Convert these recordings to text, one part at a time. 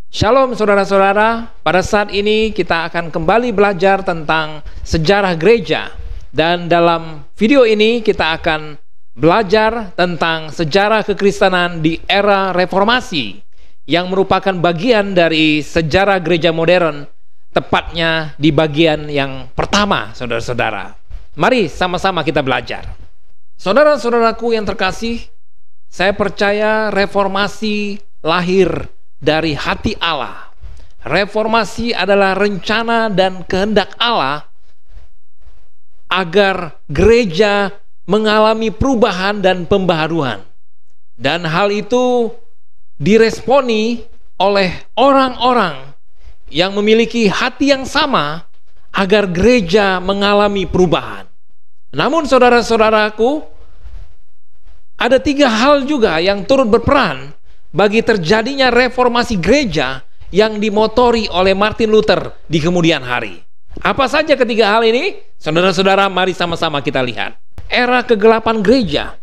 Shalom saudara-saudara, pada saat ini kita akan kembali belajar tentang sejarah gereja. Dan dalam video ini kita akan belajar tentang sejarah kekristenan di era reformasi, yang merupakan bagian dari sejarah gereja modern, tepatnya di bagian yang pertama, saudara-saudara. Mari sama-sama kita belajar. Saudara-saudaraku yang terkasih, saya percaya reformasi lahir dari hati Allah. Reformasi adalah rencana dan kehendak Allah agar gereja mengalami perubahan dan pembaharuan. Dan hal itu diresponi oleh orang-orang yang memiliki hati yang sama agar gereja mengalami perubahan. Namun saudara-saudaraku, ada 3 hal juga yang turut berperan bagi terjadinya reformasi gereja yang dimotori oleh Martin Luther di kemudian hari. Apa saja ketiga hal ini? Saudara-saudara, mari sama-sama kita lihat. Era kegelapan gereja.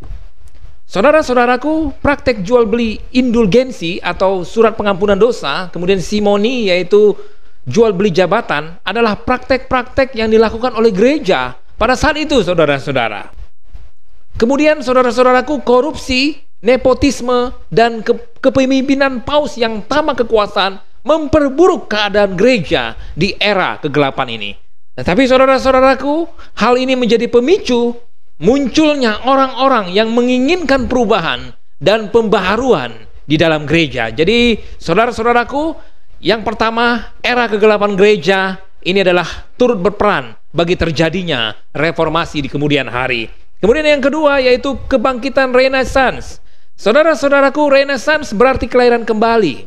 Saudara-saudaraku, praktek jual beli indulgensi atau surat pengampunan dosa, kemudian simoni yaitu jual beli jabatan, adalah praktek-praktek yang dilakukan oleh gereja pada saat itu, saudara-saudara. Kemudian saudara-saudaraku, korupsi, nepotisme, dan kepemimpinan paus yang tamak kekuasaan memperburuk keadaan gereja di era kegelapan ini. Tetapi saudara-saudaraku, hal ini menjadi pemicu munculnya orang-orang yang menginginkan perubahan dan pembaharuan di dalam gereja. Jadi saudara-saudaraku, yang pertama, era kegelapan gereja ini adalah turut berperan bagi terjadinya reformasi di kemudian hari. Kemudian yang kedua yaitu kebangkitan Renaissance. Saudara-saudaraku, Renaissance berarti kelahiran kembali.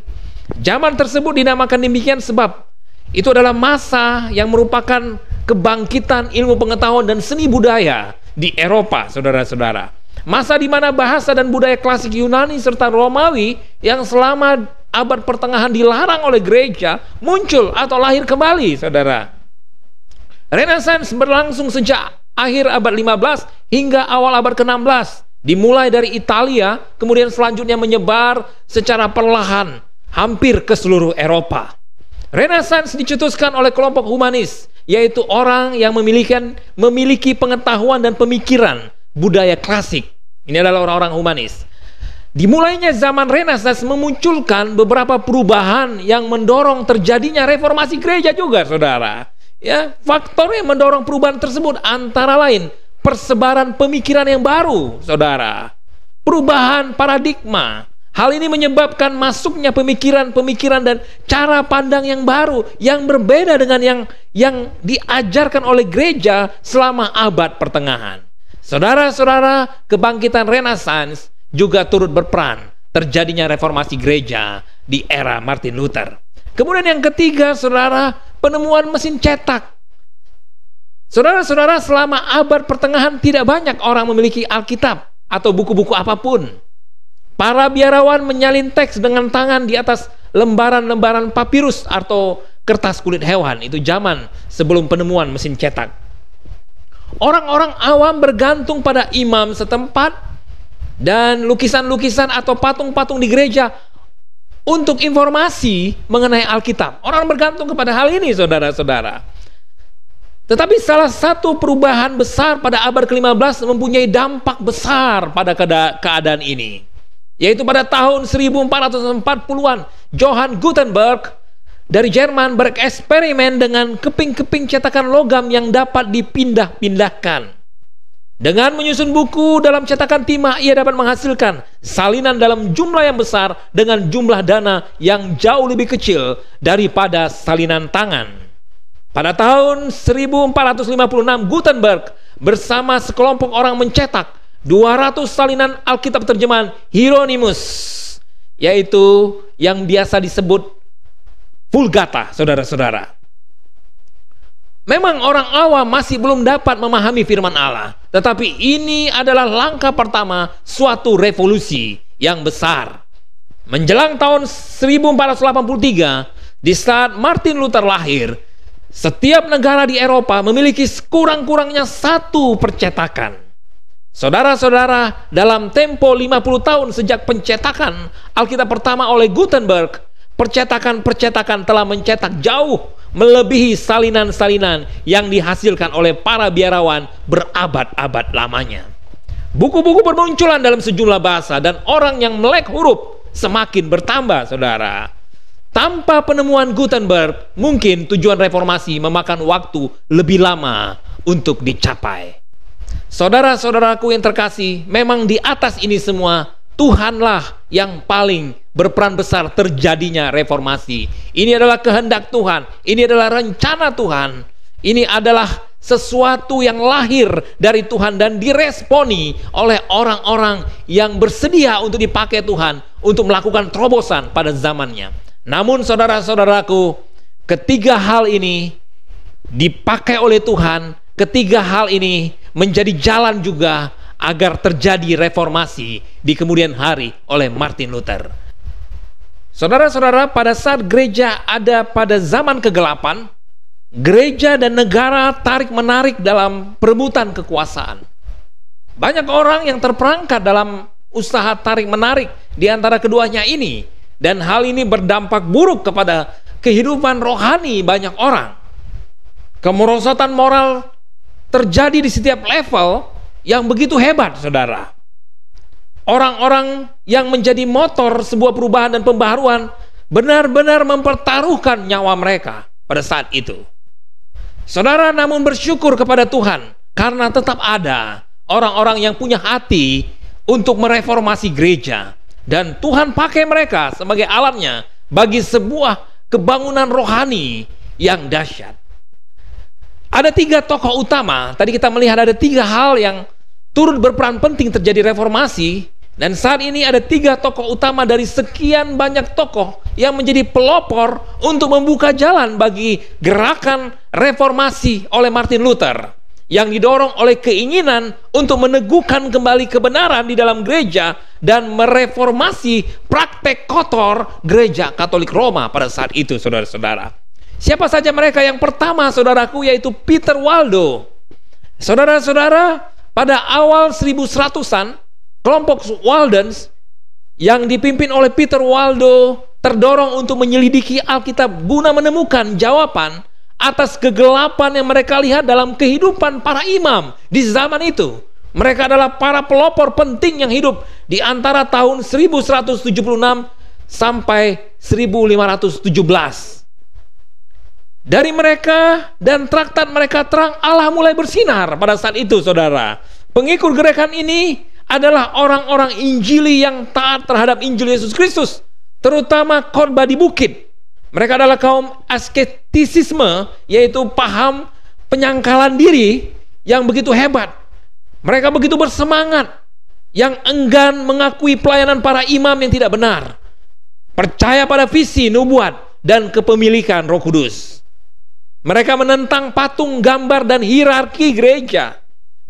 Zaman tersebut dinamakan demikian sebab itu adalah masa yang merupakan kebangkitan ilmu pengetahuan dan seni budaya di Eropa, saudara-saudara. Masa di mana bahasa dan budaya klasik Yunani serta Romawi yang selama abad pertengahan dilarang oleh gereja muncul atau lahir kembali, saudara. Renaissance berlangsung sejak akhir abad 15 hingga awal abad ke-16. Dimulai dari Italia, kemudian selanjutnya menyebar secara perlahan hampir ke seluruh Eropa. Renaissance dicetuskan oleh kelompok humanis, yaitu orang yang memiliki pengetahuan dan pemikiran budaya klasik. Ini adalah orang-orang humanis. Dimulainya zaman Renaissance memunculkan beberapa perubahan yang mendorong terjadinya reformasi gereja juga, saudara. Ya, faktor yang mendorong perubahan tersebut antara lain persebaran pemikiran yang baru, saudara. Perubahan paradigma. Hal ini menyebabkan masuknya pemikiran-pemikiran dan cara pandang yang baru, yang berbeda dengan yang diajarkan oleh gereja selama abad pertengahan. Saudara-saudara, kebangkitan Renaissance juga turut berperan terjadinya reformasi gereja di era Martin Luther. Kemudian yang ketiga, saudara, penemuan mesin cetak. Saudara-saudara, selama abad pertengahan tidak banyak orang memiliki Alkitab atau buku-buku apapun. Para biarawan menyalin teks dengan tangan di atas lembaran-lembaran papirus atau kertas kulit hewan. Itu zaman sebelum penemuan mesin cetak. Orang-orang awam bergantung pada imam setempat dan lukisan-lukisan atau patung-patung di gereja untuk informasi mengenai Alkitab. Orang bergantung kepada hal ini, saudara-saudara. Tetapi salah satu perubahan besar pada abad ke-15 mempunyai dampak besar pada keadaan ini, yaitu pada tahun 1440-an Johann Gutenberg dari Jerman bereksperimen dengan keping-keping cetakan logam yang dapat dipindah-pindahkan. Dengan menyusun buku dalam cetakan timah, ia dapat menghasilkan salinan dalam jumlah yang besar dengan jumlah dana yang jauh lebih kecil daripada salinan tangan. Pada tahun 1456, Gutenberg bersama sekelompok orang mencetak 200 salinan Alkitab terjemahan Hieronymus, yaitu yang biasa disebut Vulgata, saudara-saudara. Memang orang awam masih belum dapat memahami firman Allah, tetapi ini adalah langkah pertama suatu revolusi yang besar. Menjelang tahun 1483, di saat Martin Luther lahir, setiap negara di Eropa memiliki sekurang-kurangnya 1 percetakan. Saudara-saudara, dalam tempo 50 tahun sejak pencetakan Alkitab pertama oleh Gutenberg, percetakan-percetakan telah mencetak jauh melebihi salinan-salinan yang dihasilkan oleh para biarawan berabad-abad lamanya. Buku-buku bermunculan dalam sejumlah bahasa dan orang yang melek huruf semakin bertambah, saudara. Tanpa penemuan Gutenberg, mungkin tujuan reformasi memakan waktu lebih lama untuk dicapai. Saudara-saudaraku yang terkasih, memang di atas ini semua Tuhanlah yang paling berperan besar terjadinya reformasi. Ini adalah kehendak Tuhan, ini adalah rencana Tuhan, ini adalah sesuatu yang lahir dari Tuhan dan diresponi oleh orang-orang yang bersedia untuk dipakai Tuhan untuk melakukan terobosan pada zamannya. Namun saudara-saudaraku, ketiga hal ini dipakai oleh Tuhan, ketiga hal ini menjadi jalan juga agar terjadi reformasi di kemudian hari oleh Martin Luther. Saudara-saudara, pada saat gereja ada pada zaman kegelapan, gereja dan negara tarik-menarik dalam perebutan kekuasaan. Banyak orang yang terperangkap dalam usaha tarik-menarik di antara keduanya ini, dan hal ini berdampak buruk kepada kehidupan rohani banyak orang. Kemerosotan moral terjadi di setiap level yang begitu hebat, saudara. Orang-orang yang menjadi motor sebuah perubahan dan pembaharuan benar-benar mempertaruhkan nyawa mereka pada saat itu. Saudara, namun bersyukur kepada Tuhan karena tetap ada orang-orang yang punya hati untuk mereformasi gereja, dan Tuhan pakai mereka sebagai alatnya bagi sebuah kebangunan rohani yang dahsyat. Ada tiga tokoh utama. Tadi kita melihat ada tiga hal yang turut berperan penting terjadi reformasi, dan saat ini ada tiga tokoh utama dari sekian banyak tokoh yang menjadi pelopor untuk membuka jalan bagi gerakan reformasi oleh Martin Luther, yang didorong oleh keinginan untuk meneguhkan kembali kebenaran di dalam gereja dan mereformasi praktek kotor gereja Katolik Roma pada saat itu, saudara-saudara. Siapa saja mereka? Yang pertama, saudaraku, yaitu Peter Waldo. Saudara-saudara, pada awal 1100-an, kelompok Waldens yang dipimpin oleh Peter Waldo terdorong untuk menyelidiki Alkitab guna menemukan jawaban atas kegelapan yang mereka lihat dalam kehidupan para imam di zaman itu. Mereka adalah para pelopor penting yang hidup di antara tahun 1176 sampai 1517. Dari mereka dan traktat mereka terang Allah mulai bersinar pada saat itu, saudara. Pengikut gerakan ini adalah orang-orang Injili yang taat terhadap Injil Yesus Kristus, terutama khotbah di bukit. Mereka adalah kaum asketisisme, yaitu paham penyangkalan diri yang begitu hebat. Mereka begitu bersemangat, yang enggan mengakui pelayanan para imam yang tidak benar, percaya pada visi nubuat dan kepemilikan Roh Kudus. Mereka menentang patung, gambar, dan hierarki gereja.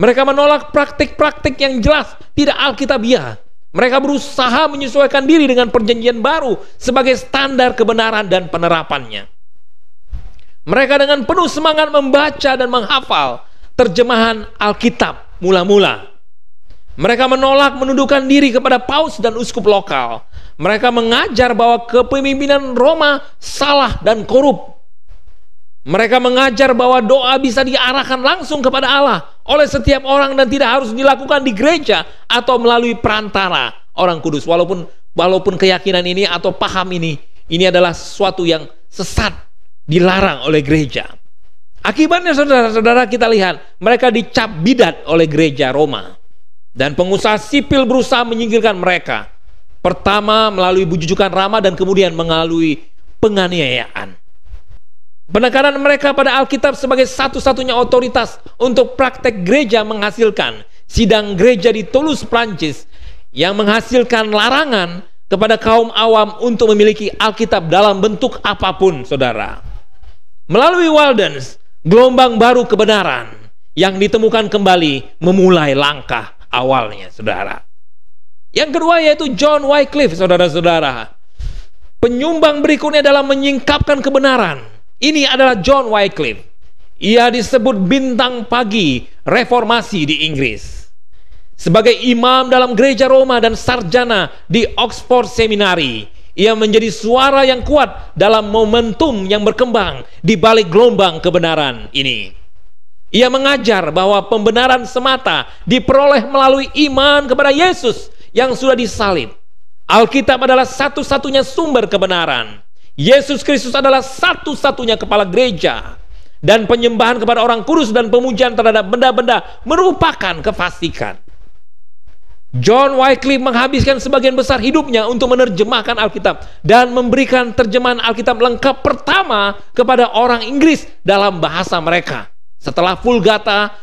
Mereka menolak praktik-praktik yang jelas tidak alkitabiah. Mereka berusaha menyesuaikan diri dengan perjanjian baru sebagai standar kebenaran dan penerapannya. Mereka dengan penuh semangat membaca dan menghafal terjemahan Alkitab mula-mula. Mereka menolak menundukkan diri kepada paus dan uskup lokal. Mereka mengajar bahwa kepemimpinan Roma salah dan korup. Mereka mengajar bahwa doa bisa diarahkan langsung kepada Allah oleh setiap orang dan tidak harus dilakukan di gereja atau melalui perantara orang kudus. Walaupun keyakinan ini atau paham ini adalah sesuatu yang sesat, dilarang oleh gereja. Akibatnya, saudara-saudara, kita lihat mereka dicap bidat oleh gereja Roma, dan pengusaha sipil berusaha menyingkirkan mereka. Pertama melalui bujukan ramah dan kemudian melalui penganiayaan. Penekanan mereka pada Alkitab sebagai satu-satunya otoritas untuk praktek gereja menghasilkan sidang gereja di Toulouse, Prancis, yang menghasilkan larangan kepada kaum awam untuk memiliki Alkitab dalam bentuk apapun, saudara. Melalui Waldens, gelombang baru kebenaran yang ditemukan kembali memulai langkah awalnya, saudara. Yang kedua yaitu John Wycliffe, saudara-saudara. Penyumbang berikutnya dalam menyingkapkan kebenaran. Ini adalah John Wycliffe. Ia disebut bintang pagi reformasi di Inggris. Sebagai imam dalam gereja Roma dan sarjana di Oxford Seminary, Ia menjadi suara yang kuat dalam momentum yang berkembang di balik gelombang kebenaran ini. Ia mengajar bahwa pembenaran semata diperoleh melalui iman kepada Yesus yang sudah disalib. Alkitab adalah satu-satunya sumber kebenaran. Yesus Kristus adalah satu-satunya kepala gereja. Dan penyembahan kepada orang kudus dan pemujian terhadap benda-benda merupakan kefasikan. John Wycliffe menghabiskan sebagian besar hidupnya untuk menerjemahkan Alkitab dan memberikan terjemahan Alkitab lengkap pertama kepada orang Inggris dalam bahasa mereka. Setelah Vulgata,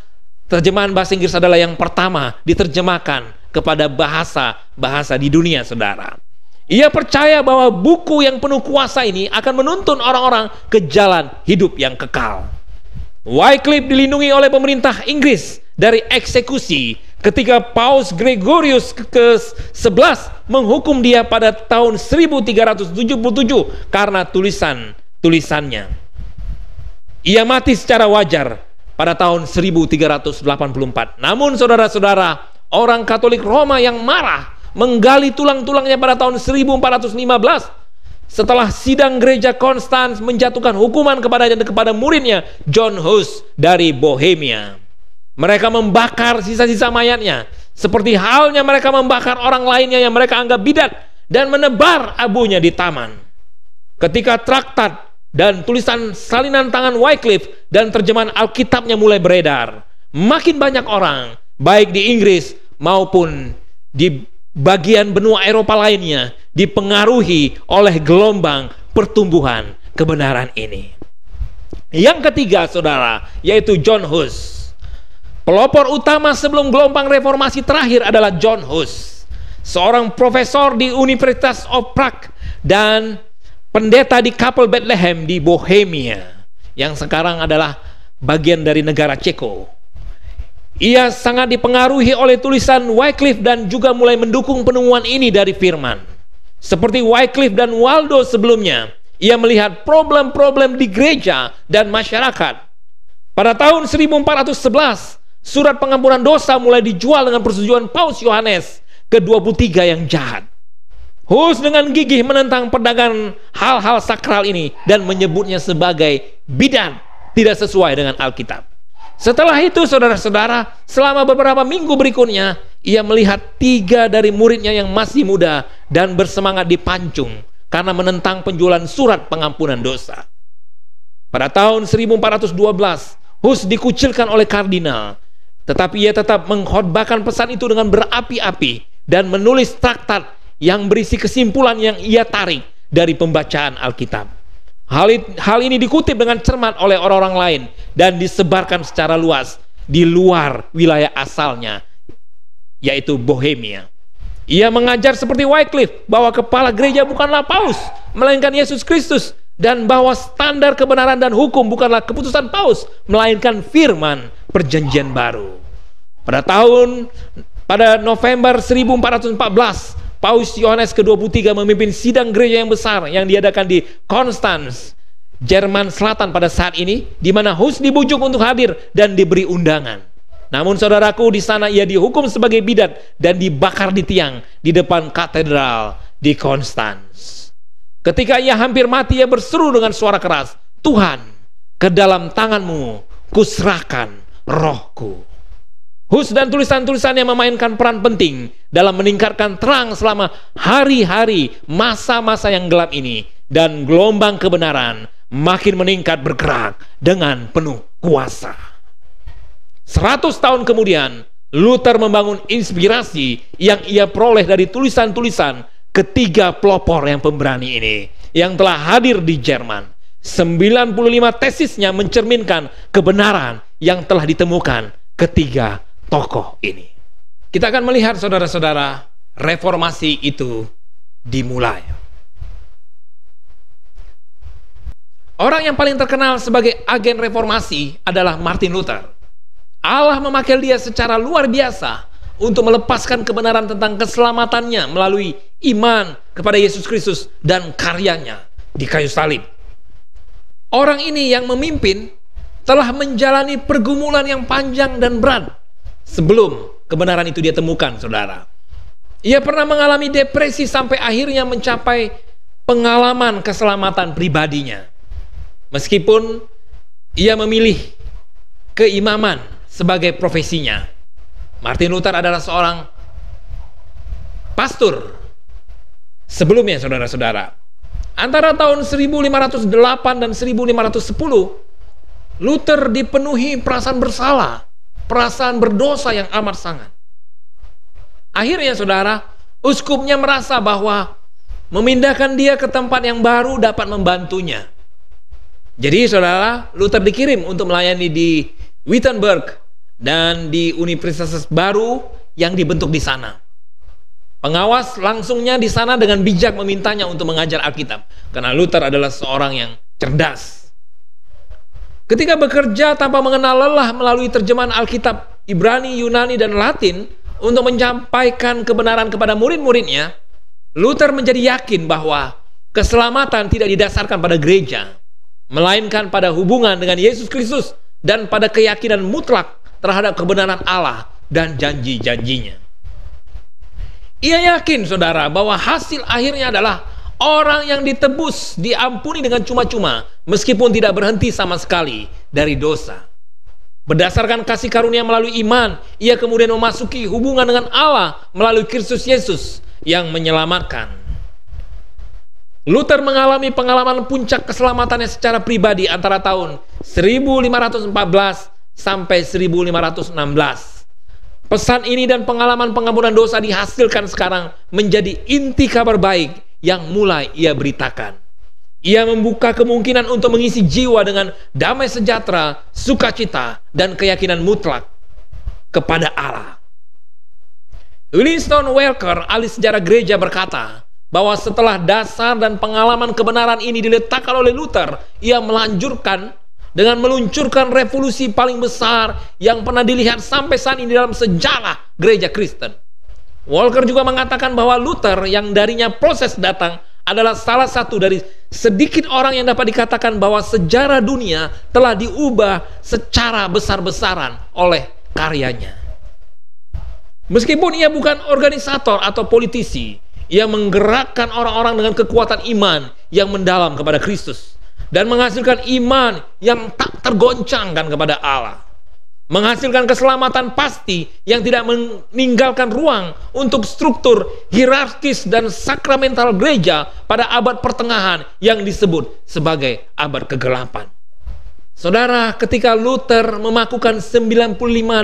terjemahan bahasa Inggris adalah yang pertama diterjemahkan kepada bahasa-bahasa di dunia, saudara. Ia percaya bahwa buku yang penuh kuasa ini akan menuntun orang-orang ke jalan hidup yang kekal. Wycliffe dilindungi oleh pemerintah Inggris dari eksekusi ketika Paus Gregorius ke-11 menghukum dia pada tahun 1377 karena tulisannya. Ia mati secara wajar pada tahun 1384. Namun saudara-saudara, orang Katolik Roma yang marah menggali tulang-tulangnya pada tahun 1415 setelah sidang gereja Konstans menjatuhkan hukuman kepada muridnya John Hus dari Bohemia. Mereka membakar sisa-sisa mayatnya, seperti halnya mereka membakar orang lainnya yang mereka anggap bidat, dan menebar abunya di taman. Ketika traktat dan tulisan salinan tangan Wycliffe dan terjemahan Alkitabnya mulai beredar, makin banyak orang, baik di Inggris maupun di bagian benua Eropa lainnya, dipengaruhi oleh gelombang pertumbuhan kebenaran ini. Yang ketiga, saudara, yaitu John Hus. Pelopor utama sebelum gelombang reformasi terakhir adalah John Hus, seorang profesor di Universitas of Prague dan pendeta di Kapel Bethlehem di Bohemia, yang sekarang adalah bagian dari negara Ceko. Ia sangat dipengaruhi oleh tulisan Wycliffe dan juga mulai mendukung penemuan ini dari firman. Seperti Wycliffe dan Waldo sebelumnya, ia melihat problem-problem di gereja dan masyarakat. Pada tahun 1411, surat pengampunan dosa mulai dijual dengan persetujuan Paus Yohanes ke-23 yang jahat. Hus dengan gigih menentang perdagangan hal-hal sakral ini dan menyebutnya sebagai bidat, tidak sesuai dengan Alkitab. Setelah itu, saudara-saudara, selama beberapa minggu berikutnya, ia melihat 3 dari muridnya yang masih muda dan bersemangat dipancung karena menentang penjualan surat pengampunan dosa. Pada tahun 1412, Hus dikucilkan oleh kardinal, tetapi ia tetap mengkhotbahkan pesan itu dengan berapi-api dan menulis traktat yang berisi kesimpulan yang ia tarik dari pembacaan Alkitab. Hal ini dikutip dengan cermat oleh orang-orang lain dan disebarkan secara luas di luar wilayah asalnya, yaitu Bohemia. Ia mengajar seperti Wycliffe bahwa kepala gereja bukanlah paus, melainkan Yesus Kristus, dan bahwa standar kebenaran dan hukum bukanlah keputusan paus, melainkan firman perjanjian baru. Pada November 1414, Paus Yohanes ke-23 memimpin sidang gereja yang besar yang diadakan di Konstans, Jerman Selatan pada saat ini, di mana Hus dibujuk untuk hadir dan diberi undangan. Namun saudaraku, di sana ia dihukum sebagai bidat dan dibakar di tiang di depan katedral di Konstans. Ketika ia hampir mati, ia berseru dengan suara keras, "Tuhan, ke dalam tanganmu kuserahkan rohku." Hus dan tulisan-tulisannya memainkan peran penting dalam meningkatkan terang selama hari-hari masa-masa yang gelap ini, dan gelombang kebenaran makin meningkat bergerak dengan penuh kuasa. 100 tahun kemudian, Luther membangun inspirasi yang ia peroleh dari tulisan-tulisan ketiga pelopor yang pemberani ini yang telah hadir di Jerman. 95 tesisnya mencerminkan kebenaran yang telah ditemukan ketiga tokoh ini. Kita akan melihat, saudara-saudara, reformasi itu dimulai. Orang yang paling terkenal sebagai agen reformasi adalah Martin Luther. Allah memakai dia secara luar biasa untuk melepaskan kebenaran tentang keselamatannya melalui iman kepada Yesus Kristus dan karyanya di kayu salib. Orang ini yang memimpin telah menjalani pergumulan yang panjang dan berat sebelum kebenaran itu dia temukan, saudara. Ia pernah mengalami depresi sampai akhirnya mencapai pengalaman keselamatan pribadinya. Meskipun ia memilih keimaman sebagai profesinya. Martin Luther adalah seorang pastor sebelumnya, saudara-saudara. Antara tahun 1508 dan 1510, Luther dipenuhi perasaan bersalah, perasaan berdosa yang amat sangat. Akhirnya, saudara, uskupnya merasa bahwa memindahkan dia ke tempat yang baru dapat membantunya. Jadi, saudara, Luther dikirim untuk melayani di Wittenberg dan di universitas baru yang dibentuk di sana. Pengawas langsungnya di sana dengan bijak memintanya untuk mengajar Alkitab, karena Luther adalah seorang yang cerdas. Ketika bekerja tanpa mengenal lelah melalui terjemahan Alkitab Ibrani, Yunani, dan Latin untuk menyampaikan kebenaran kepada murid-muridnya, Luther menjadi yakin bahwa keselamatan tidak didasarkan pada gereja, melainkan pada hubungan dengan Yesus Kristus dan pada keyakinan mutlak terhadap kebenaran Allah dan janji-janjinya. Ia yakin, saudara, bahwa hasil akhirnya adalah orang yang ditebus, diampuni dengan cuma-cuma, meskipun tidak berhenti sama sekali dari dosa. Berdasarkan kasih karunia melalui iman, ia kemudian memasuki hubungan dengan Allah melalui Kristus Yesus yang menyelamatkan. Luther mengalami pengalaman puncak keselamatannya secara pribadi antara tahun 1514 sampai 1516. Pesan ini dan pengalaman pengampunan dosa dihasilkan sekarang menjadi inti kabar baik yang mulai ia beritakan. Ia membuka kemungkinan untuk mengisi jiwa dengan damai sejahtera, sukacita, dan keyakinan mutlak kepada Allah. Winston Walker, ahli sejarah gereja, berkata bahwa setelah dasar dan pengalaman kebenaran ini diletakkan oleh Luther, ia meluncurkan revolusi paling besar yang pernah dilihat sampai saat ini dalam sejarah gereja Kristen. Walker juga mengatakan bahwa Luther, yang darinya proses datang, adalah salah satu dari sedikit orang yang dapat dikatakan bahwa sejarah dunia telah diubah secara besar-besaran oleh karyanya. Meskipun ia bukan organisator atau politisi, ia menggerakkan orang-orang dengan kekuatan iman yang mendalam kepada Kristus dan menghasilkan iman yang tak tergoncangkan kepada Allah, menghasilkan keselamatan pasti yang tidak meninggalkan ruang untuk struktur hierarkis dan sakramental gereja pada abad pertengahan yang disebut sebagai abad kegelapan. Saudara, ketika Luther memakukan 95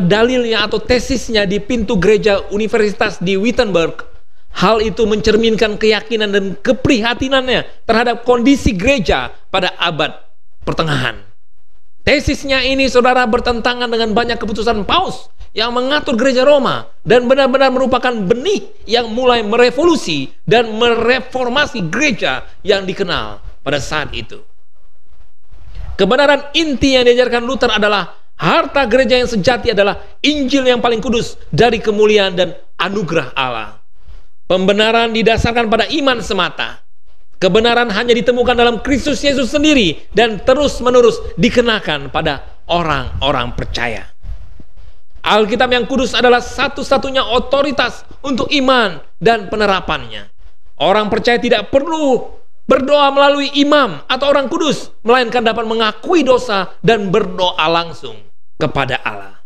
dalilnya atau tesisnya di pintu gereja universitas di Wittenberg, hal itu mencerminkan keyakinan dan keprihatinannya terhadap kondisi gereja pada abad pertengahan. Tesisnya ini, saudara, bertentangan dengan banyak keputusan Paus yang mengatur gereja Roma dan benar-benar merupakan benih yang mulai merevolusi dan mereformasi gereja yang dikenal pada saat itu. Kebenaran inti yang diajarkan Luther adalah harta gereja yang sejati adalah Injil yang paling kudus dari kemuliaan dan anugerah Allah. Pembenaran didasarkan pada iman semata. Kebenaran hanya ditemukan dalam Kristus Yesus sendiri dan terus-menerus dikenakan pada orang-orang percaya. Alkitab yang kudus adalah satu-satunya otoritas untuk iman dan penerapannya. Orang percaya tidak perlu berdoa melalui imam atau orang kudus, melainkan dapat mengakui dosa dan berdoa langsung kepada Allah.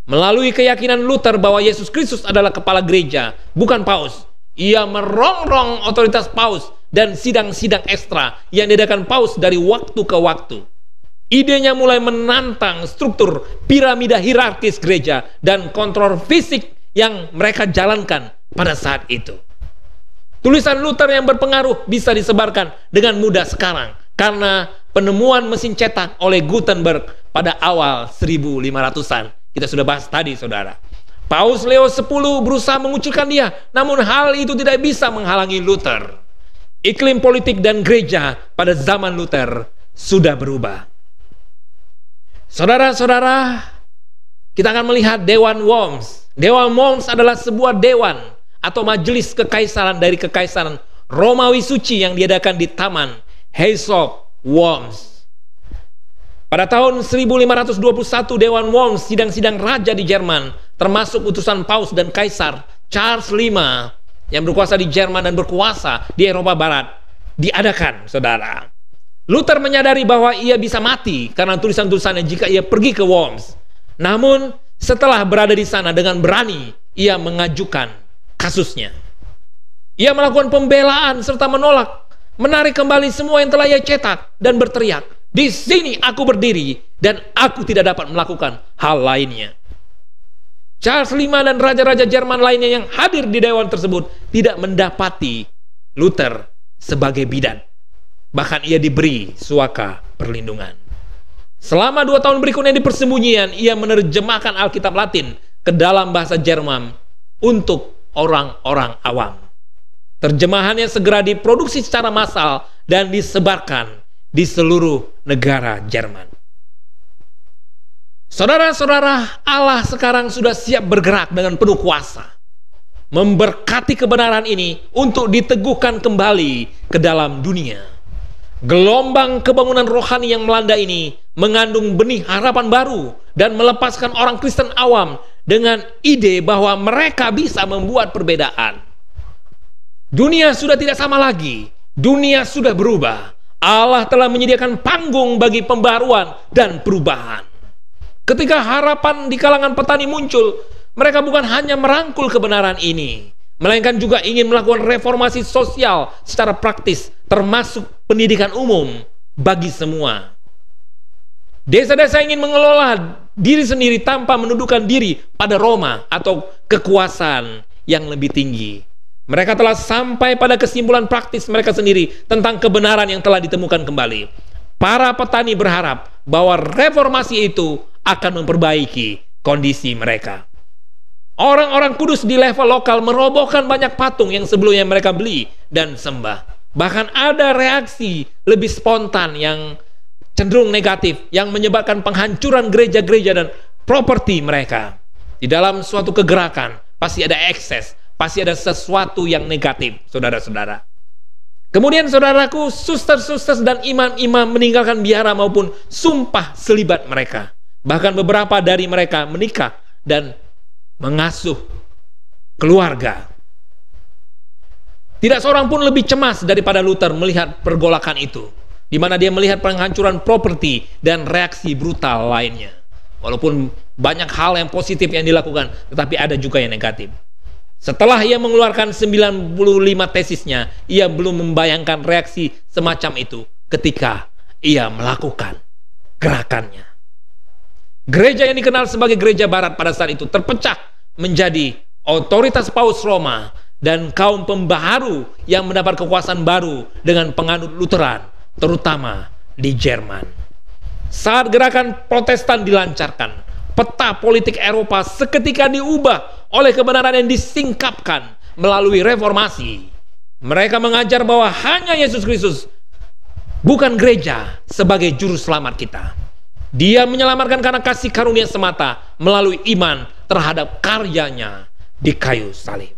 Melalui keyakinan Luther bahwa Yesus Kristus adalah kepala gereja, bukan Paus, ia merongrong otoritas Paus dan sidang-sidang ekstra yang diadakan Paus dari waktu ke waktu. Idenya mulai menantang struktur piramida hierarkis gereja dan kontrol fisik yang mereka jalankan pada saat itu. Tulisan Luther yang berpengaruh bisa disebarkan dengan mudah sekarang karena penemuan mesin cetak oleh Gutenberg pada awal 1500-an. Kita sudah bahas tadi, saudara. Paus Leo X berusaha mengucilkan dia, namun hal itu tidak bisa menghalangi Luther. Iklim politik dan gereja pada zaman Luther sudah berubah. Saudara-saudara, kita akan melihat Dewan Worms. Dewan Worms adalah sebuah dewan atau majelis kekaisaran dari kekaisaran Romawi suci yang diadakan di Taman Heysop Worms. Pada tahun 1521, Dewan Worms sidang-sidang raja di Jerman, termasuk utusan Paus dan Kaisar Charles V yang berkuasa di Jerman dan berkuasa di Eropa Barat, diadakan, saudara. Luther menyadari bahwa ia bisa mati karena tulisan-tulisannya jika ia pergi ke Worms. Namun setelah berada di sana dengan berani, ia mengajukan kasusnya. Ia melakukan pembelaan serta menolak, menarik kembali semua yang telah ia cetak dan berteriak, "Di sini aku berdiri dan aku tidak dapat melakukan hal lainnya." Charles V dan raja-raja Jerman lainnya yang hadir di dewan tersebut tidak mendapati Luther sebagai bidan. Bahkan ia diberi suaka perlindungan. Selama 2 tahun berikutnya di persembunyian, ia menerjemahkan Alkitab Latin ke dalam bahasa Jerman untuk orang-orang awam. Terjemahannya segera diproduksi secara massal dan disebarkan di seluruh negara Jerman. Saudara-saudara, Allah sekarang sudah siap bergerak dengan penuh kuasa, memberkati kebenaran ini untuk diteguhkan kembali ke dalam dunia. Gelombang kebangunan rohani yang melanda ini mengandung benih harapan baru dan melepaskan orang Kristen awam dengan ide bahwa mereka bisa membuat perbedaan. Dunia sudah tidak sama lagi, dunia sudah berubah. Allah telah menyediakan panggung bagi pembaruan dan perubahan. Ketika harapan di kalangan petani muncul, mereka bukan hanya merangkul kebenaran ini, melainkan juga ingin melakukan reformasi sosial secara praktis, termasuk pendidikan umum bagi semua. Desa-desa ingin mengelola diri sendiri tanpa menundukkan diri pada Roma atau kekuasaan yang lebih tinggi. Mereka telah sampai pada kesimpulan praktis mereka sendiri tentang kebenaran yang telah ditemukan kembali. Para petani berharap bahwa reformasi itu akan memperbaiki kondisi mereka. Orang-orang kudus di level lokal merobohkan banyak patung yang sebelumnya mereka beli dan sembah. Bahkan ada reaksi lebih spontan yang cenderung negatif yang menyebabkan penghancuran gereja-gereja dan properti mereka. Di dalam suatu kegerakan pasti ada ekses, pasti ada sesuatu yang negatif, saudara-saudara. Kemudian saudaraku, suster-suster dan imam-imam meninggalkan biara maupun sumpah selibat mereka. Bahkan beberapa dari mereka menikah dan mengasuh keluarga. Tidak seorang pun lebih cemas daripada Luther melihat pergolakan itu, di mana dia melihat penghancuran properti dan reaksi brutal lainnya. Walaupun banyak hal yang positif yang dilakukan, tetapi ada juga yang negatif. Setelah ia mengeluarkan 95 tesisnya, ia belum membayangkan reaksi semacam itu ketika ia melakukan gerakannya. Gereja yang dikenal sebagai gereja barat pada saat itu terpecah menjadi otoritas Paus Roma dan kaum pembaharu yang mendapat kekuasaan baru dengan penganut Lutheran, terutama di Jerman. Saat gerakan Protestan dilancarkan, peta politik Eropa seketika diubah oleh kebenaran yang disingkapkan melalui reformasi. Mereka mengajar bahwa hanya Yesus Kristus, bukan gereja, sebagai juru selamat kita. Dia menyelamatkan karena kasih karunia semata melalui iman terhadap karyanya di kayu salib.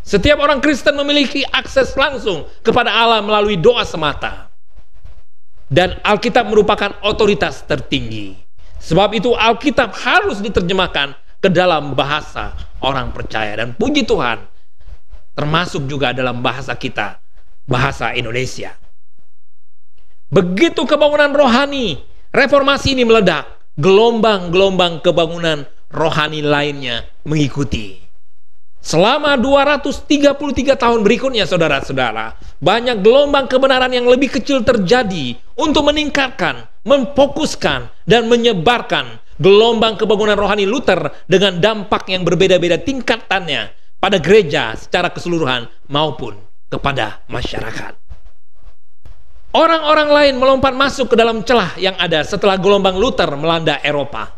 Setiap orang Kristen memiliki akses langsung kepada Allah melalui doa semata. Dan Alkitab merupakan otoritas tertinggi. Sebab itu Alkitab harus diterjemahkan ke dalam bahasa orang percaya. Dan puji Tuhan, termasuk juga dalam bahasa kita, bahasa Indonesia. Begitu kebangunan rohani, reformasi ini meledak, gelombang-gelombang kebangunan rohani lainnya mengikuti. Selama 233 tahun berikutnya, saudara-saudara, banyak gelombang kebenaran yang lebih kecil terjadi untuk meningkatkan, memfokuskan, dan menyebarkan gelombang kebangunan rohani Luther dengan dampak yang berbeda-beda tingkatannya pada gereja secara keseluruhan maupun kepada masyarakat. Orang-orang lain melompat masuk ke dalam celah yang ada setelah gelombang Luther melanda Eropa.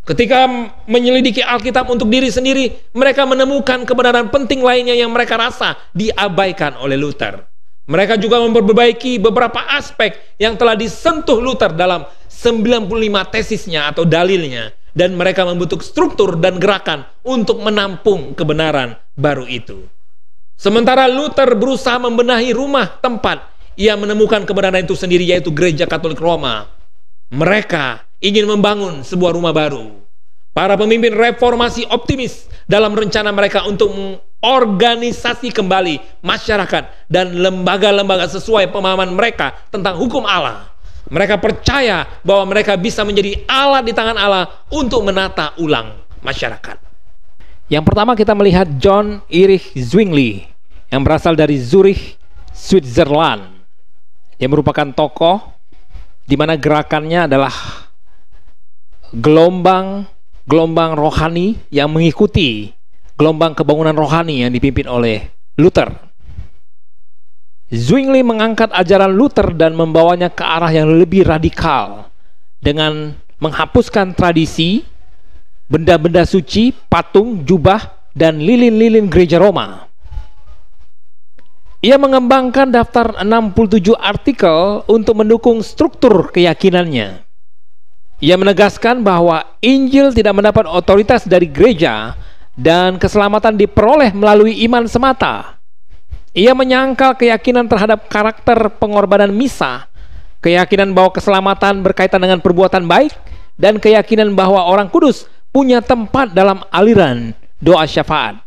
Ketika menyelidiki Alkitab untuk diri sendiri, mereka menemukan kebenaran penting lainnya yang mereka rasa diabaikan oleh Luther. Mereka juga memperbaiki beberapa aspek yang telah disentuh Luther dalam 95 tesisnya atau dalilnya, dan mereka membentuk struktur dan gerakan untuk menampung kebenaran baru itu. Sementara Luther berusaha membenahi rumah tempat ia menemukan kebenaran itu sendiri, yaitu Gereja Katolik Roma. Mereka ingin membangun sebuah rumah baru. Para pemimpin reformasi optimis dalam rencana mereka untuk organisasi kembali masyarakat dan lembaga-lembaga sesuai pemahaman mereka tentang hukum Allah. Mereka percaya bahwa mereka bisa menjadi alat di tangan Allah untuk menata ulang masyarakat. Yang pertama kita melihat John Erich Zwingli yang berasal dari Zurich, Switzerland. Dia merupakan tokoh di mana gerakannya adalah gelombang rohani yang mengikuti gelombang kebangunan rohani yang dipimpin oleh Luther. Zwingli mengangkat ajaran Luther dan membawanya ke arah yang lebih radikal dengan menghapuskan tradisi, benda-benda suci, patung, jubah, dan lilin-lilin gereja Roma. Ia mengembangkan daftar 67 artikel untuk mendukung struktur keyakinannya. Ia menegaskan bahwa Injil tidak mendapat otoritas dari gereja dan keselamatan diperoleh melalui iman semata. Ia menyangkal keyakinan terhadap karakter pengorbanan misa, keyakinan bahwa keselamatan berkaitan dengan perbuatan baik, dan keyakinan bahwa orang kudus punya tempat dalam aliran doa syafaat.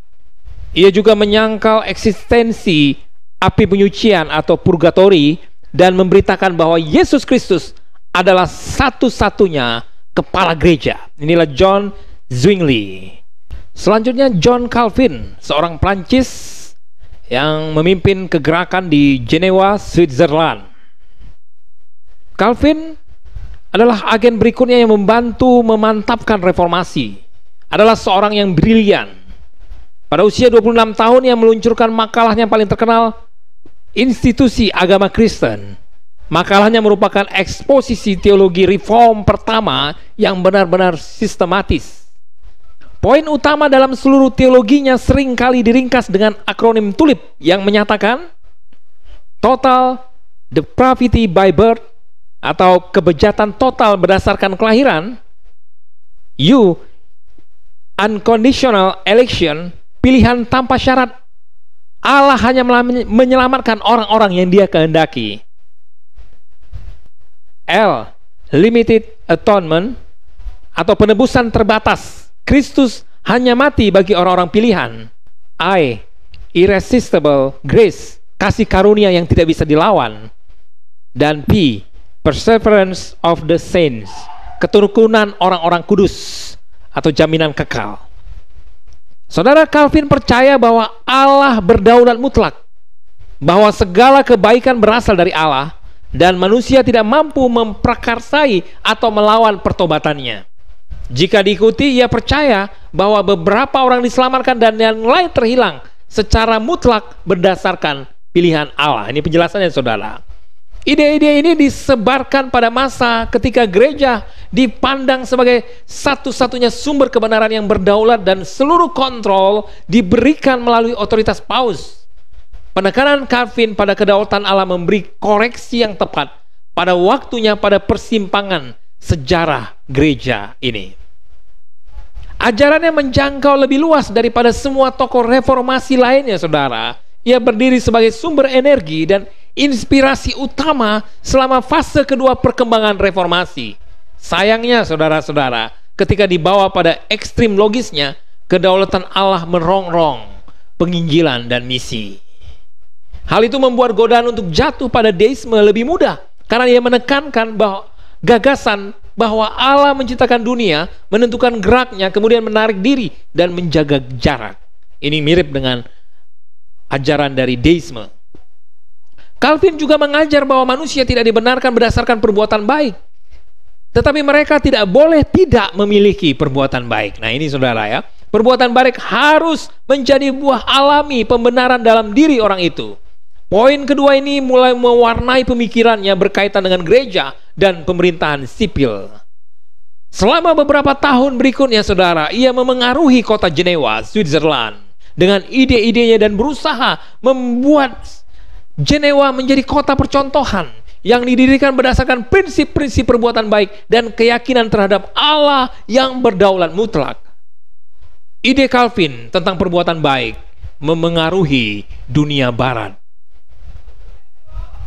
Ia juga menyangkal eksistensi api penyucian atau purgatori dan memberitakan bahwa Yesus Kristus adalah satu-satunya kepala gereja. Inilah John Zwingli. Selanjutnya John Calvin, seorang Prancis yang memimpin kegerakan di Jenewa, Switzerland. Calvin adalah agen berikutnya yang membantu memantapkan reformasi. Adalah seorang yang brilian. Pada usia 26 tahun ia meluncurkan makalahnya yang paling terkenal, Institusi Agama Kristen. Makalahnya merupakan eksposisi teologi reform pertama yang benar-benar sistematis. Poin utama dalam seluruh teologinya seringkali diringkas dengan akronim TULIP yang menyatakan total depravity by birth atau kebejatan total berdasarkan kelahiran, U unconditional election, pilihan tanpa syarat. Allah hanya menyelamatkan orang-orang yang Dia kehendaki. L limited atonement atau penebusan terbatas. Kristus hanya mati bagi orang-orang pilihan. I irresistible grace, kasih karunia yang tidak bisa dilawan. Dan P perseverance of the saints, keturunan orang-orang kudus atau jaminan kekal. Saudara, Calvin percaya bahwa Allah berdaulat mutlak, bahwa segala kebaikan berasal dari Allah dan manusia tidak mampu memprakarsai atau melawan pertobatannya. Jika diikuti, ia percaya bahwa beberapa orang diselamatkan dan yang lain terhilang secara mutlak berdasarkan pilihan Allah. Ini penjelasannya, saudara. Ide-ide ini disebarkan pada masa ketika gereja dipandang sebagai satu-satunya sumber kebenaran yang berdaulat dan seluruh kontrol diberikan melalui otoritas paus. Penekanan Calvin pada kedaulatan Allah memberi koreksi yang tepat pada waktunya pada persimpangan sejarah gereja ini. Ajarannya menjangkau lebih luas daripada semua tokoh reformasi lainnya, saudara. Ia berdiri sebagai sumber energi dan inspirasi utama selama fase kedua perkembangan reformasi. Sayangnya, saudara-saudara, ketika dibawa pada ekstrim logisnya, kedaulatan Allah merongrong penginjilan dan misi. Hal itu membuat godaan untuk jatuh pada deisme lebih mudah, karena ia menekankan bahwa gagasan bahwa Allah menciptakan dunia, menentukan geraknya, kemudian menarik diri dan menjaga jarak. Ini mirip dengan ajaran dari deisme. Calvin juga mengajar bahwa manusia tidak dibenarkan berdasarkan perbuatan baik, tetapi mereka tidak boleh tidak memiliki perbuatan baik. Nah ini, saudara, ya, perbuatan baik harus menjadi buah alami pembenaran dalam diri orang itu. Poin kedua ini mulai mewarnai pemikirannya berkaitan dengan gereja dan pemerintahan sipil. Selama beberapa tahun berikutnya, saudara, ia memengaruhi kota Jenewa, Switzerland dengan ide-idenya dan berusaha membuat Jenewa menjadi kota percontohan yang didirikan berdasarkan prinsip-prinsip perbuatan baik dan keyakinan terhadap Allah yang berdaulat mutlak. Ide Calvin tentang perbuatan baik memengaruhi dunia barat.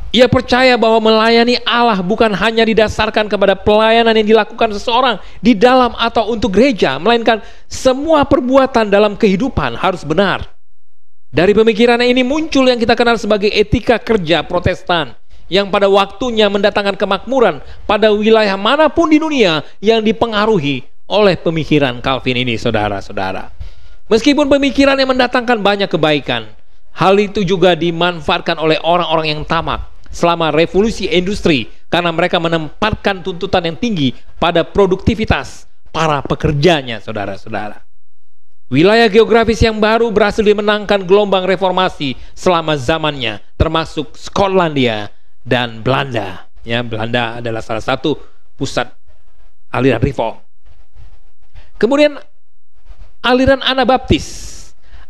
Ia percaya bahwa melayani Allah bukan hanya didasarkan kepada pelayanan yang dilakukan seseorang di dalam atau untuk gereja, melainkan semua perbuatan dalam kehidupan harus benar. Dari pemikiran ini muncul yang kita kenal sebagai etika kerja Protestan, yang pada waktunya mendatangkan kemakmuran pada wilayah manapun di dunia yang dipengaruhi oleh pemikiran Calvin ini, saudara-saudara. Meskipun pemikiran yang mendatangkan banyak kebaikan, hal itu juga dimanfaatkan oleh orang-orang yang tamak selama revolusi industri, karena mereka menempatkan tuntutan yang tinggi pada produktivitas para pekerjanya, saudara-saudara. Wilayah geografis yang baru berhasil dimenangkan gelombang reformasi selama zamannya, termasuk Skotlandia dan Belanda. Ya, Belanda adalah salah satu pusat aliran reform. Kemudian aliran Anabaptis.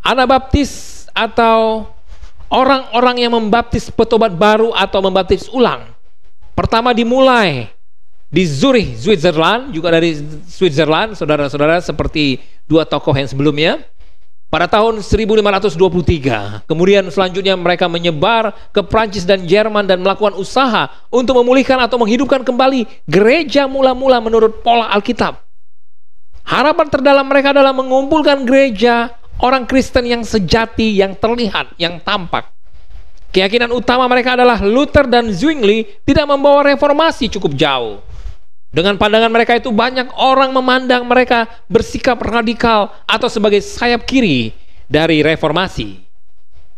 Anabaptis atau orang-orang yang membaptis petobat baru atau membaptis ulang, pertama dimulai di Zurich, Switzerland, juga dari Switzerland, saudara-saudara, seperti dua tokoh yang sebelumnya, pada tahun 1523. Kemudian selanjutnya mereka menyebar ke Prancis dan Jerman dan melakukan usaha untuk memulihkan atau menghidupkan kembali gereja mula-mula menurut pola Alkitab. Harapan terdalam mereka adalah mengumpulkan gereja orang Kristen yang sejati, yang terlihat, yang tampak. Keyakinan utama mereka adalah Luther dan Zwingli tidak membawa reformasi cukup jauh. Dengan pandangan mereka itu, banyak orang memandang mereka bersikap radikal atau sebagai sayap kiri dari reformasi.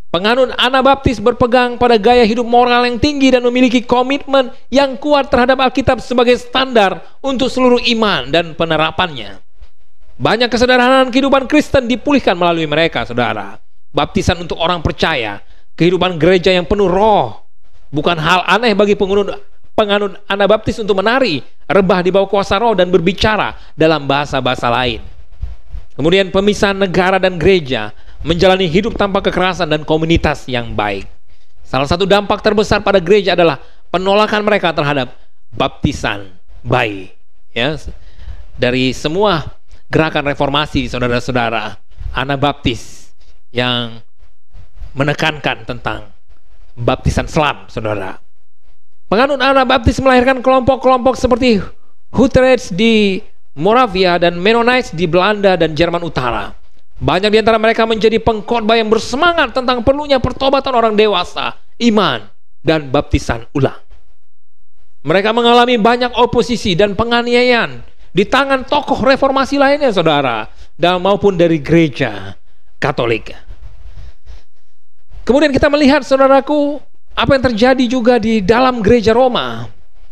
Penganut Anabaptis berpegang pada gaya hidup moral yang tinggi dan memiliki komitmen yang kuat terhadap Alkitab sebagai standar untuk seluruh iman dan penerapannya. Banyak kesederhanaan kehidupan Kristen dipulihkan melalui mereka, saudara. Baptisan untuk orang percaya, kehidupan gereja yang penuh roh. Bukan hal aneh bagi penganut Anabaptis untuk menari, rebah di bawah kuasa roh, dan berbicara dalam bahasa-bahasa lain. Kemudian pemisahan negara dan gereja, menjalani hidup tanpa kekerasan dan komunitas yang baik. Salah satu dampak terbesar pada gereja adalah penolakan mereka terhadap baptisan bayi. Ya, dari semua gerakan reformasi, saudara-saudara, Anabaptis yang menekankan tentang baptisan selam, saudara. Penganut Anabaptis melahirkan kelompok-kelompok seperti Hutterites di Moravia dan Mennonites di Belanda dan Jerman Utara. Banyak di antara mereka menjadi pengkhotbah yang bersemangat tentang perlunya pertobatan orang dewasa, iman, dan baptisan ulang. Mereka mengalami banyak oposisi dan penganiayaan di tangan tokoh reformasi lainnya, saudara, dan maupun dari gereja Katolik. Kemudian kita melihat, saudaraku, apa yang terjadi juga di dalam gereja Roma.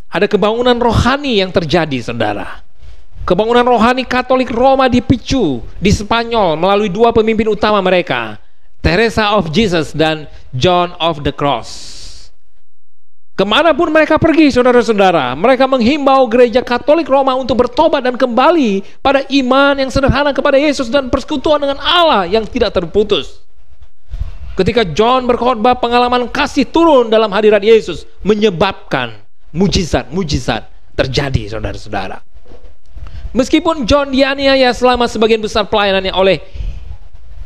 Ada kebangunan rohani yang terjadi, saudara. Kebangunan rohani Katolik Roma dipicu di Spanyol melalui dua pemimpin utama mereka, Teresa of Jesus dan John of the Cross. Kemanapun mereka pergi, saudara-saudara, mereka menghimbau gereja Katolik Roma untuk bertobat dan kembali pada iman yang sederhana kepada Yesus dan persekutuan dengan Allah yang tidak terputus. Ketika John berkhotbah, pengalaman kasih turun dalam hadirat Yesus menyebabkan mujizat-mujizat terjadi, saudara-saudara. Meskipun John dianiaya selama sebagian besar pelayanannya oleh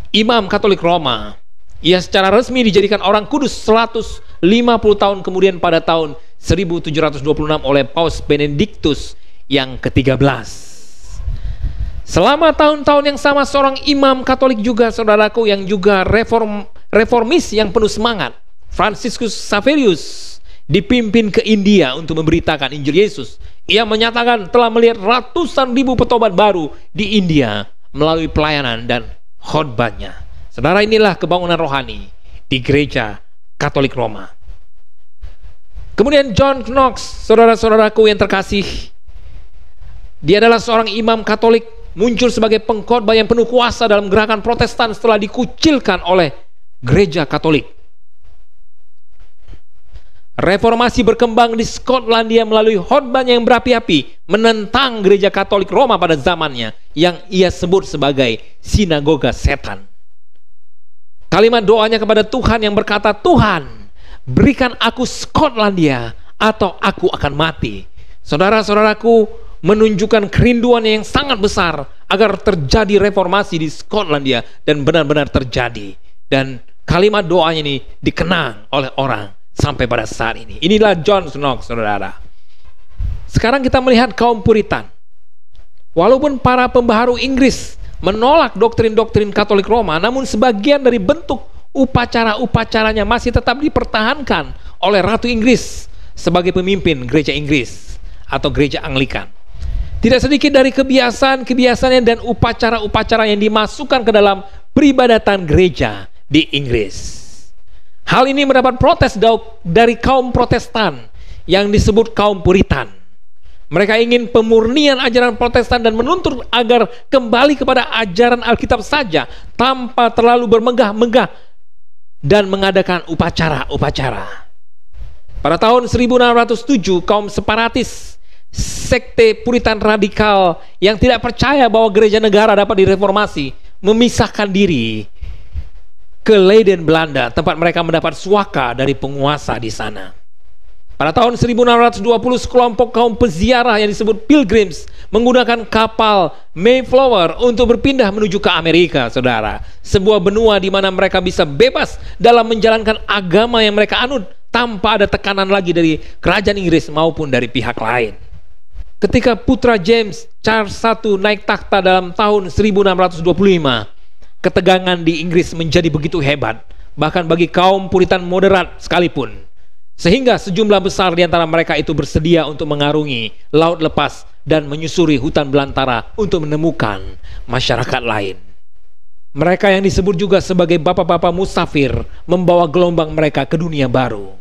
imam Katolik Roma, ia secara resmi dijadikan orang kudus 150 tahun kemudian pada tahun 1726 oleh Paus Benediktus yang ke-13. Selama tahun-tahun yang sama, seorang imam Katolik juga, saudaraku, yang juga reformis yang penuh semangat, Franciscus Xaverius, dipimpin ke India untuk memberitakan Injil Yesus. Ia menyatakan telah melihat ratusan ribu petobat baru di India melalui pelayanan dan khotbahnya. Saudara, inilah kebangunan rohani di gereja Katolik Roma. Kemudian John Knox, saudara-saudaraku yang terkasih, dia adalah seorang imam Katolik, muncul sebagai pengkhotbah yang penuh kuasa dalam gerakan Protestan setelah dikucilkan oleh gereja Katolik. Reformasi berkembang di Skotlandia melalui khotbahnya yang berapi-api menentang gereja Katolik Roma pada zamannya, yang ia sebut sebagai sinagoga setan. Kalimat doanya kepada Tuhan yang berkata, "Tuhan, berikan aku Skotlandia atau aku akan mati." Saudara-saudaraku, menunjukkan kerinduan yang sangat besar agar terjadi reformasi di Skotlandia, dan benar-benar terjadi. Dan kalimat doanya ini dikenang oleh orang sampai pada saat ini. Inilah John Knox, saudara. Sekarang kita melihat kaum Puritan. Walaupun para pembaharu Inggris menolak doktrin-doktrin Katolik Roma, namun sebagian dari bentuk upacara-upacaranya masih tetap dipertahankan oleh Ratu Inggris sebagai pemimpin gereja Inggris atau gereja Anglikan. Tidak sedikit dari kebiasaan-kebiasaannya dan upacara-upacara yang dimasukkan ke dalam peribadatan gereja di Inggris. Hal ini mendapat protes dari kaum Protestan yang disebut kaum Puritan. Mereka ingin pemurnian ajaran Protestan dan menuntut agar kembali kepada ajaran Alkitab saja tanpa terlalu bermegah-megah dan mengadakan upacara-upacara. Pada tahun 1607, kaum separatis, sekte Puritan radikal yang tidak percaya bahwa gereja negara dapat direformasi, memisahkan diri ke Leiden, Belanda, tempat mereka mendapat suaka dari penguasa di sana. Pada tahun 1620, sekelompok kaum peziarah yang disebut Pilgrims menggunakan kapal Mayflower untuk berpindah menuju ke Amerika, saudara. Sebuah benua di mana mereka bisa bebas dalam menjalankan agama yang mereka anut tanpa ada tekanan lagi dari kerajaan Inggris maupun dari pihak lain. Ketika putra James Charles I naik takhta dalam tahun 1625, ketegangan di Inggris menjadi begitu hebat, bahkan bagi kaum Puritan moderat sekalipun, sehingga sejumlah besar di antara mereka itu bersedia untuk mengarungi laut lepas dan menyusuri hutan belantara untuk menemukan masyarakat lain. Mereka yang disebut juga sebagai bapak-bapak musafir membawa gelombang mereka ke dunia baru.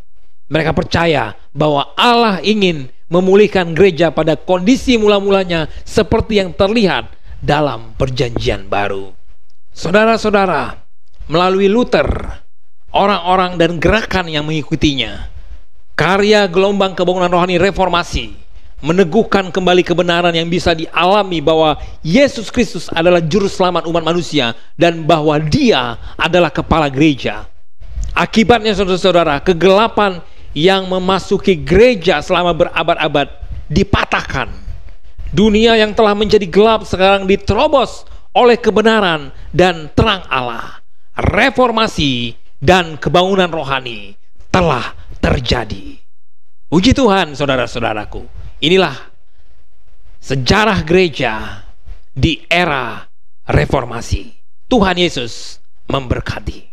Mereka percaya bahwa Allah ingin memulihkan gereja pada kondisi mula-mulanya seperti yang terlihat dalam Perjanjian Baru. Saudara-saudara, melalui Luther, orang-orang dan gerakan yang mengikutinya, karya gelombang kebangunan rohani reformasi meneguhkan kembali kebenaran yang bisa dialami bahwa Yesus Kristus adalah juru selamat umat manusia dan bahwa Dia adalah kepala gereja. Akibatnya, saudara-saudara, kegelapan yang memasuki gereja selama berabad-abad dipatahkan. Dunia yang telah menjadi gelap sekarang diterobos oleh kebenaran dan terang Allah. Reformasi dan kebangunan rohani telah terjadi. Puji Tuhan, saudara-saudaraku. Inilah sejarah gereja di era reformasi. Tuhan Yesus memberkati.